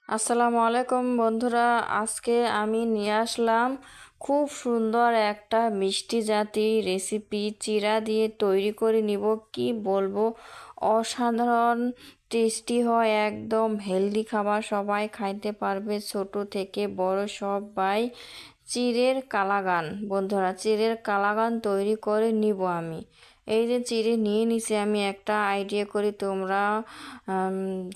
আসসালামু আলাইকুম বন্ধুরা, আজকে আমি নিয়ে আসলাম খুব সুন্দর একটা মিষ্টি জাতি রেসিপি চিড়া দিয়ে তৈরি করে নিব। কি বলবো, অসাধারণ টেস্টি হয়, একদম হেলদি খাবার, সবাই খাইতে পারবে, ছোট থেকে বড় সবাই। চিড়ের কালাগান বন্ধুরা, চিড়ের কালাগান তৈরি করে নিব আমি। এই যে চিড়ে নিয়ে নিছি আমি, একটা আইডিয়া করি তোমরা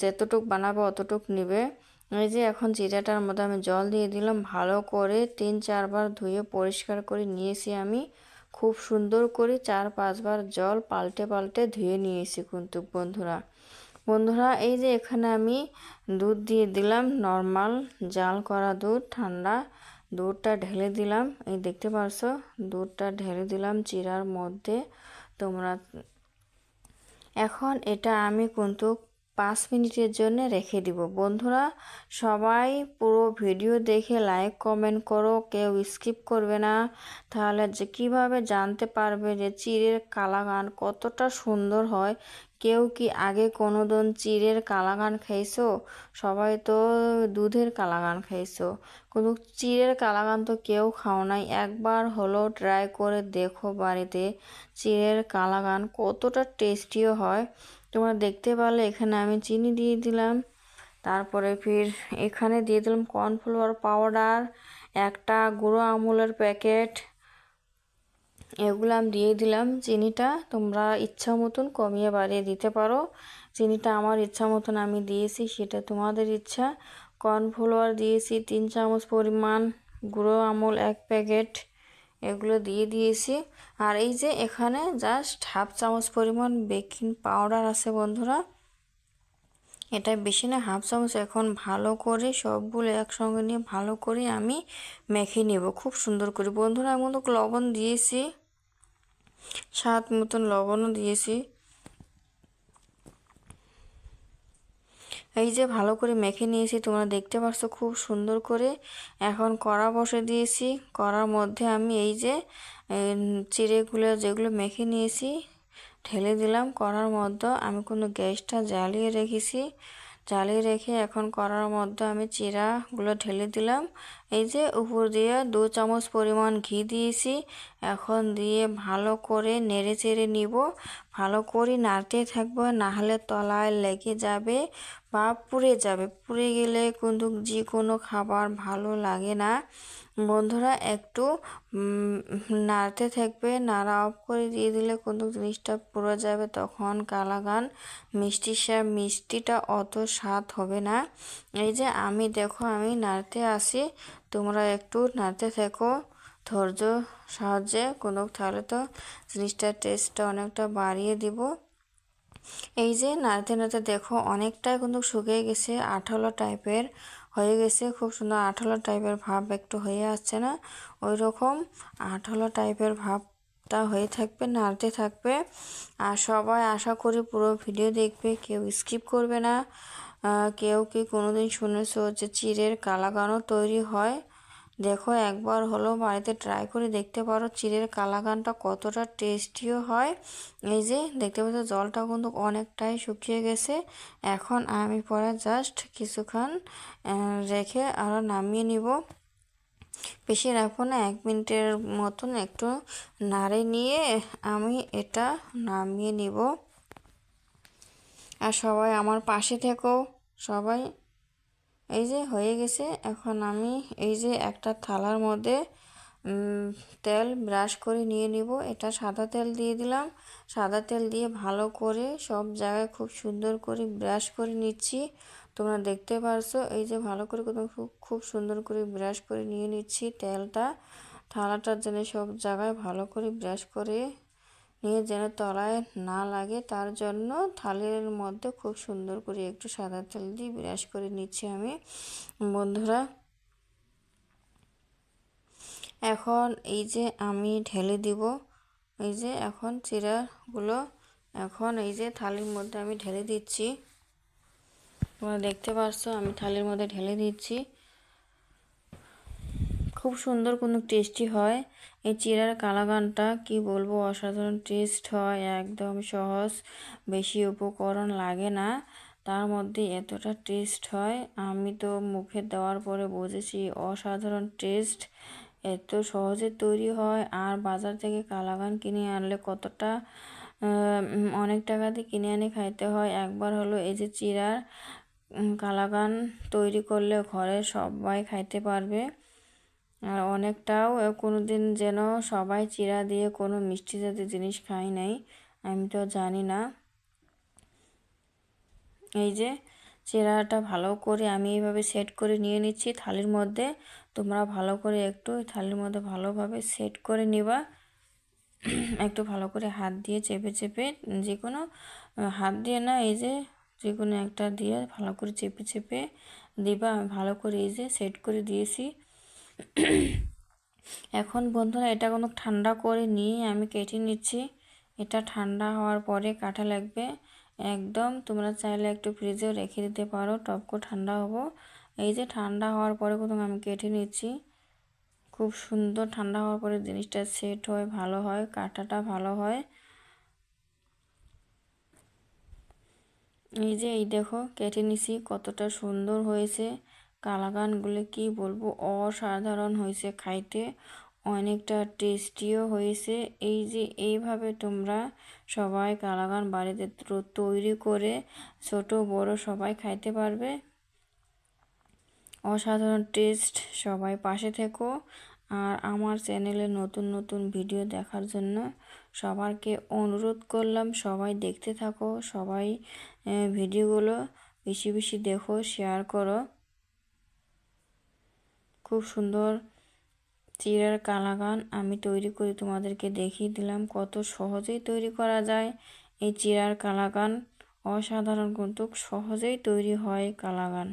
যতটুক বানাবো অতটুক নিবে। এই যে এখন জিরাটার মধ্যে আমি জল দিয়ে দিলাম, ভালো করে 3-4 বার ধুয়ে পরিষ্কার করে নিয়েছি আমি। খুব সুন্দর করে 4-5 বার জল পাল্টে পাল্টে ধুয়ে নিয়েছি কিন্তু বন্ধুরা। বন্ধুরা এই যে এখানে আমি দুধ দিয়ে দিলাম, নর্মাল জাল করা দুধ, ঠান্ডা দুধটা ঢেলে দিলাম। এই দেখতে পারছো, দুধটা ঢেলে দিলাম চিরার মধ্যে তোমরা। এখন এটা আমি কিন্তু 5 মিনিটের জন্য রেখে দিব বন্ধুরা। সবাই পুরো ভিডিও দেখে লাইক কমেন্ট করো, কেউ স্কিপ করবে না। তাহলে যে কিভাবে জানতে পারবে যে চিড়ের কালাগান কতটা সুন্দর হয়। কেউ কি আগে কোনোদিন চিড়ের কালাগান খাইছো? সবাই তো দুধের কালাগান খাইছো, কিন্তু চিড়ের কালাগান তো কেউ খাও নাই। একবার হলো ট্রাই করে দেখো বাড়িতে, চিড়ের কালাগান কতটা টেস্টিও হয় তোমরা দেখতে পারলে। এখানে আমি চিনি দিয়ে দিলাম, তারপরে ফির এখানে দিয়ে দিলাম কর্নফ্লাওয়ার পাউডার, একটা গুঁড়ো আমুলের প্যাকেট, এগুলো আমি দিয়ে দিলাম। চিনিটা তোমরা ইচ্ছা মতন কমিয়ে বাড়িয়ে দিতে পারো, চিনিটা আমার ইচ্ছা মতন আমি দিয়েছি, সেটা তোমাদের ইচ্ছা। কর্নফ্লাওয়ার দিয়েছি 3 চামচ পরিমাণ, গুঁড়ো আমুল 1 প্যাকেট, এগুলো দিয়ে দিয়েছি। আর এই যে এখানে জাস্ট 1/2 চামচ পরিমাণ বেকিং পাউডার আছে বন্ধুরা, এটা বেশি না, 1/2 চামচ। এখন ভালো করে সবগুলো একসঙ্গে নিয়ে ভালো করে আমি মেখে নেব খুব সুন্দর করে বন্ধুরা। আমি কিন্তু লবণ দিয়েছি, স্বাদ মতন লবণও দিয়েছি। এই যে ভালো করে মেখে নিয়েছি, তোমরা দেখতে পাচ্ছ খুব সুন্দর করে। এখন কড়া বসে দিয়েছি, কড়ার মধ্যে আমি এই যে চিড়েগুলো যেগুলো মেখে নিয়েছি ঢেলে দিলাম কড়ার মধ্যে। আমি কোনো গ্যাসটা জ্বালিয়ে রেখেছি, জ্বালিয়ে রেখে এখন কড়ার মধ্যে আমি চিড়াগুলো ঢেলে দিলাম। এই যে উপর দিয়ে 2 চামচ পরিমাণ ঘি দিয়েছি। এখন দিয়ে ভালো করে নেড়ে চেড়ে নিব, ভালো করে নাড়তে থাকবো, না হলে তলায় লেগে যাবে বা পুড়ে যাবে। পুড়ে গেলে কিন্তু যে কোনো খাবার ভালো লাগে না বন্ধুরা। একটু নাড়তে থাকবে, নাড়া অফ করে দিয়ে দিলে কিন্তু জিনিসটা পুড়ে যাবে, তখন কালাগান মিষ্টিটা অত স্বাদ হবে না। এই যে আমি দেখো আমি নাড়তে আসি, তোমরা একটু নাড়তে থেকো ধৈর্য সাহায্যে, কোনো তাহলে তো জিনিসটার টেস্টটা অনেকটা বাড়িয়ে দিব। এই যে নাড়তে নাড়তে দেখো অনেকটাই কিন্তু শুকিয়ে গেছে, আঠালো টাইপের হয়ে গেছে, খুব সুন্দর আঠালো টাইপের ভাব একটু হয়ে আসছে না, ওই রকম আঠালো টাইপের ভাবটা হয়ে থাকবে, নাড়তে থাকবে। আর সবাই আশা করি পুরো ভিডিও দেখবে, কেউ স্কিপ করবে না। কেউ কি কোনোদিন শুনেছো যে চিড়ের কালাগানও তৈরি হয়? দেখো একবার হলো বাড়িতে ট্রাই করে দেখতে পারো, চিড়ের কালাগানটা কতটা টেস্টিও হয়। এই যে দেখতে পাচ্ছ জলটা কিন্তু অনেকটাই শুকিয়ে গেছে। এখন আমি পরে জাস্ট কিছুক্ষণ রেখে আরও নামিয়ে নিব। বেশি রাখবো না, 1 মিনিটের মতন একটু নাড়ে নিয়ে আমি এটা নামিয়ে নিব। আর সবাই আমার পাশে থেকো সবাই। এই যে হয়ে গেছে, এখন আমি এই যে একটা থালার মধ্যে তেল ব্রাশ করে নিয়ে নিব। এটা সাদা তেল দিয়ে দিলাম, সাদা তেল দিয়ে ভালো করে সব জায়গায় খুব সুন্দর করে ব্রাশ করে নিচ্ছি। তোমরা দেখতে পারছো এই যে ভালো করে খুব সুন্দর করে ব্রাশ করে নিয়ে নিচ্ছি তেলটা, থালাটার জন্য সব জায়গায় ভালো করে ব্রাশ করে নিয়ে যেন তলায় না লাগে, তার জন্য থালের মধ্যে খুব সুন্দর করে একটু সাদা তেল দিয়ে ব্রাশ করে নিচ্ছি আমি বন্ধুরা। এখন এই যে আমি ঢেলে দিব, এই যে এখন চিড়াগুলো এখন এই যে থালির মধ্যে আমি ঢেলে দিচ্ছি। তোমরা দেখতে পারছো আমি থালির মধ্যে ঢেলে দিচ্ছি। খুব সুন্দর কোনো টেস্টি হয় এই চিড়ার কালাগানটা, কি বলবো, অসাধারণ টেস্ট হয়, একদম সহজ, বেশি উপকরণ লাগে না। তার মধ্যে এতটা টেস্ট হয়, আমি তো মুখে দেওয়ার পরে বুঝেছি অসাধারণ টেস্ট। এত সহজে তৈরি হয়। আর বাজার থেকে কালাকান কিনে আনলে কতটা অনেক টাকা দিয়ে কিনে এনে খাইতে হয়। একবার হলো এই যে চিড়ার কালাকান তৈরি করলে ঘরে সবাই খাইতে পারবে। আর অনেকটাও কোনো দিন যেন সবাই চিড়া দিয়ে কোনো মিষ্টি জাতীয় জিনিস খাই নাই, আমি তো জানি না। এই যে চিড়াটা ভালো করে আমি এইভাবে সেট করে নিয়ে নিচ্ছি থালির মধ্যে। তোমরা ভালো করে একটু থালির মধ্যে ভালোভাবে সেট করে নিবা। একটু ভালো করে হাত দিয়ে চেপে চেপে, যে কোনো হাত দিয়ে না, এই যে যে কোনো একটা দিয়ে ভালো করে চেপে চেপে দিবা। আমি ভালো করে এই যে সেট করে দিয়েছি। এখন বন্ধুরা এটা কোনো ঠান্ডা করে নিয়ে আমি কেটে নিচ্ছি। এটা ঠান্ডা হওয়ার পরে কাটা লাগবে। একদম তোমরা চাইলে একটু ফ্রিজেও রেখে দিতে পারো, টপকো ঠান্ডা হবো। এই যে ঠান্ডা হওয়ার পরে প্রথমে আমি কেটে নিচ্ছি। খুব সুন্দর ঠান্ডা হওয়ার পরে জিনিসটা সেট হয়, ভালো হয়, কাটাটা ভালো হয়। এই যে এই দেখো কেটে নিছি, কতটা সুন্দর হয়েছে। কালাকানগুলো কি বলবো, অসাধারণ হয়েছে খাইতে, অনেকটা টেস্টিও হয়েছে। এই যে এইভাবে তোমরা সবাই কালাকান বাড়িতে তৈরি করে ছোট বড় সবাই খাইতে পারবে। অসাধারণ টেস্ট। সবাই পাশে থেকো। আর আমার চ্যানেলে নতুন নতুন ভিডিও দেখার জন্য সবাইকে অনুরোধ করলাম, সবাই দেখতে থাকো, সবাই ভিডিওগুলো বেশি বেশি দেখো, শেয়ার করো। খুব সুন্দর চিড়ার কালাকান আমি তৈরি করে তোমাদেরকে দেখিয়ে দিলাম কত সহজেই তৈরি করা যায় এই চিড়ার কালাকান। অসাধারণ কিন্তু সহজেই তৈরি হয় কালাকান।